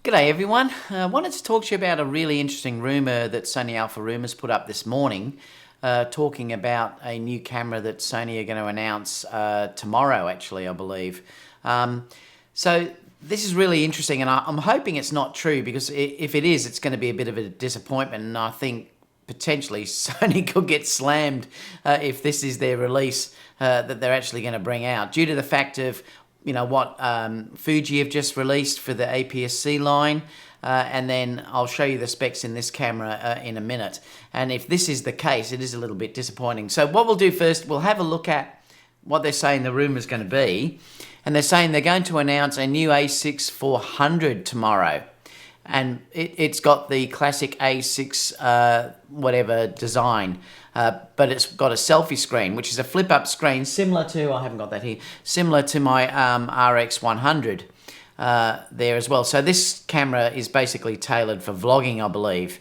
G'day everyone. I wanted to talk to you about a really interesting rumour that Sony Alpha Rumours put up this morning, talking about a new camera that Sony are going to announce tomorrow, actually, I believe. So this is really interesting, and I'm hoping it's not true, because if it is, it's going to be a bit of a disappointment, and I think potentially Sony could get slammed if this is their release that they're actually going to bring out, due to the fact of what Fuji have just released for the APS-C line, and then I'll show you the specs in this camera in a minute. And if this is the case, it is a little bit disappointing. So what we'll do first, we'll have a look at what they're saying the rumour is going to be. And they're saying they're going to announce a new a6400 tomorrow. And it's got the classic A6 whatever design, but it's got a selfie screen, which is a flip-up screen similar to, I haven't got that here, similar to my RX100 there as well. So this camera is basically tailored for vlogging, I believe.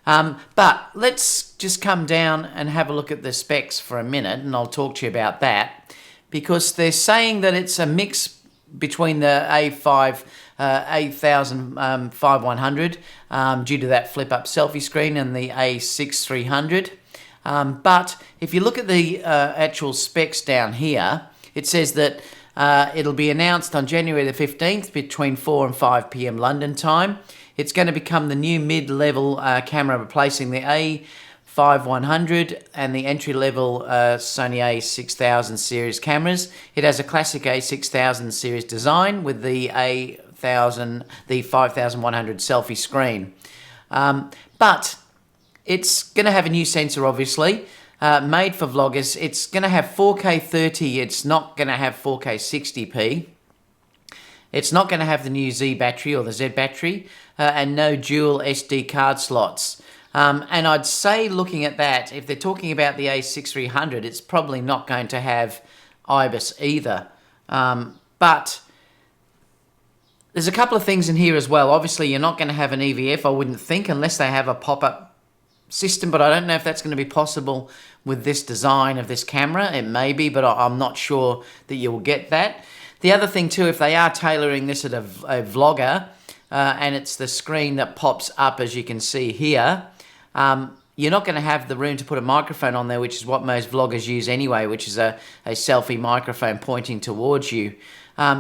But let's just come down and have a look at the specs for a minute, and I'll talk to you about that, because they're saying that it's a mix between the A5100 due to that flip-up selfie screen and the a6300. But if you look at the actual specs down here, it says that it'll be announced on January the 15th between 4 and 5 p.m. London time. It's going to become the new mid-level camera, replacing the A5100 and the entry-level Sony A6000 series cameras. It has a classic A6000 series design with the the 5100 selfie screen. But it's going to have a new sensor, obviously, made for vloggers. It's going to have 4K 30. It's not going to have 4K 60p. It's not going to have the new Z battery or the Z battery, and no dual SD card slots. And I'd say, looking at that, if they're talking about the A6300, it's probably not going to have IBIS either. But there's a couple of things in here as well. Obviously, you're not going to have an EVF, I wouldn't think, unless they have a pop-up system, but I don't know if that's going to be possible with this design of this camera. It may be, but I'm not sure that you will get that. The other thing too, if they are tailoring this at a vlogger, and it's the screen that pops up, as you can see here, you're not going to have the room to put a microphone on there, which is what most vloggers use anyway, which is a selfie microphone pointing towards you.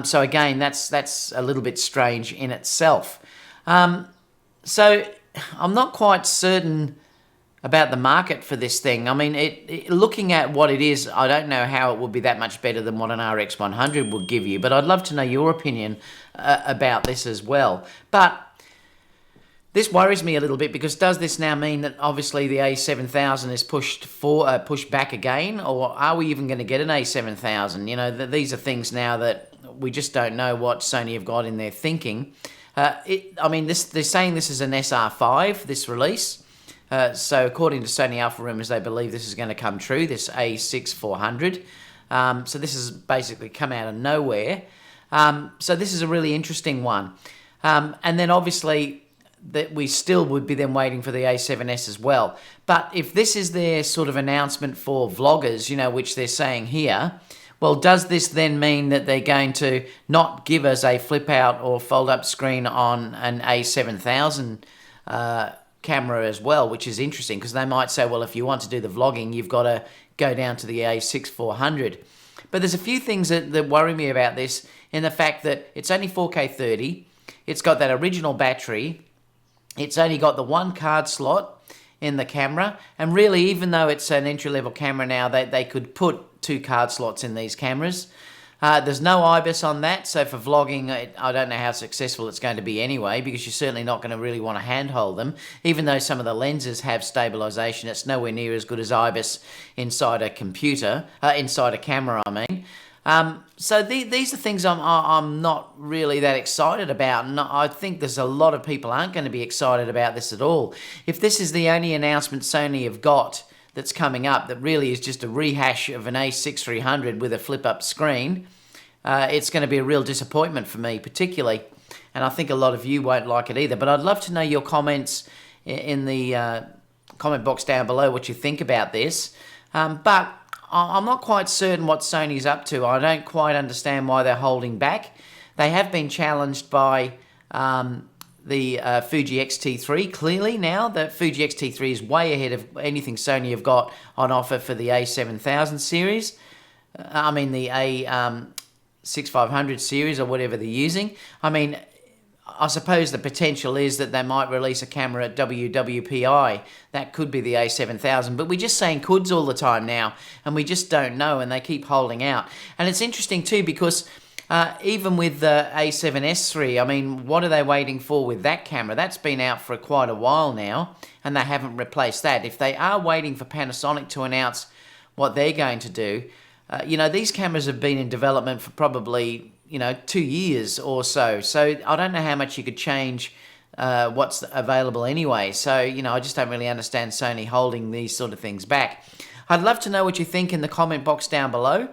So again, that's a little bit strange in itself. So I'm not quite certain about the market for this thing. I mean, looking at what it is, I don't know how it would be that much better than what an RX100 would give you, but I'd love to know your opinion about this as well. But this worries me a little bit, because does this now mean that obviously the A7000 is pushed back again, or are we even going to get an A7000? These are things now that we just don't know what Sony have got in their thinking. They're saying this is an SR5, this release. So according to Sony Alpha Rumours, they believe this is going to come true, this A6400. So this has basically come out of nowhere. So this is a really interesting one. And then obviously that we still would be then waiting for the A7S as well. But if this is their sort of announcement for vloggers, which they're saying here, well, does this then mean that they're going to not give us a flip-out or fold-up screen on an A7000 camera as well, which is interesting, because they might say, well, if you want to do the vlogging, you've got to go down to the A6400. But there's a few things that worry me about this, in the fact that it's only 4K 30, it's got that original battery, it's only got the one card slot in the camera, and really, even though it's an entry-level camera now, they could put 2 card slots in these cameras. There's no IBIS on that, so for vlogging, I don't know how successful it's going to be anyway, because you're certainly not going to really want to handhold them. Even though some of the lenses have stabilization, it's nowhere near as good as IBIS inside a computer, inside a camera, I mean. So these are things I'm not really that excited about, and I think there's a lot of people aren't going to be excited about this at all. If this is the only announcement Sony have got that's coming up, that really is just a rehash of an A6300 with a flip-up screen, it's going to be a real disappointment for me particularly, and I think a lot of you won't like it either. But I'd love to know your comments in the comment box down below, what you think about this. But I'm not quite certain what Sony's up to. I don't quite understand why they're holding back. They have been challenged by the Fuji X-T3 clearly now. The Fuji X-T3 is way ahead of anything Sony have got on offer for the A7000 series. I mean the A6500 series or whatever they're using. I mean, I suppose the potential is that they might release a camera at WWPI. That could be the A7000, but we're just saying coulds all the time now, and we just don't know, and they keep holding out. And it's interesting too because even with the A7S III, I mean, what are they waiting for with that camera? That's been out for quite a while now, and they haven't replaced that. If they are waiting for Panasonic to announce what they're going to do, you know, these cameras have been in development for probably, you know, 2 years or so. So I don't know how much you could change what's available anyway. So, you know, I just don't really understand Sony holding these sort of things back. I'd love to know what you think in the comment box down below.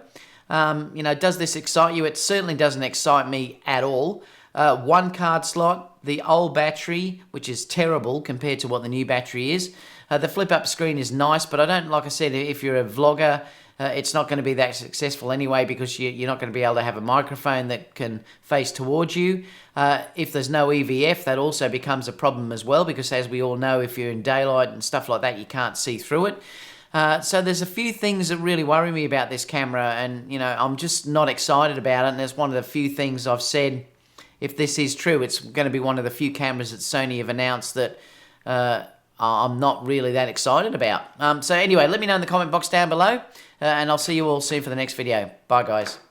You know, does this excite you? It certainly doesn't excite me at all. One card slot, the old battery, which is terrible compared to what the new battery is. The flip-up screen is nice, but I don't, like I said, if you're a vlogger, it's not going to be that successful anyway because you're not going to be able to have a microphone that can face towards you. If there's no EVF, that also becomes a problem as well because, as we all know, if you're in daylight and stuff like that, you can't see through it. So there's a few things that really worry me about this camera, and you know, I'm just not excited about it. And that's one of the few things I've said. If this is true, it's going to be one of the few cameras that Sony have announced that I'm not really that excited about. So anyway, let me know in the comment box down below, and I'll see you all soon for the next video. Bye, guys.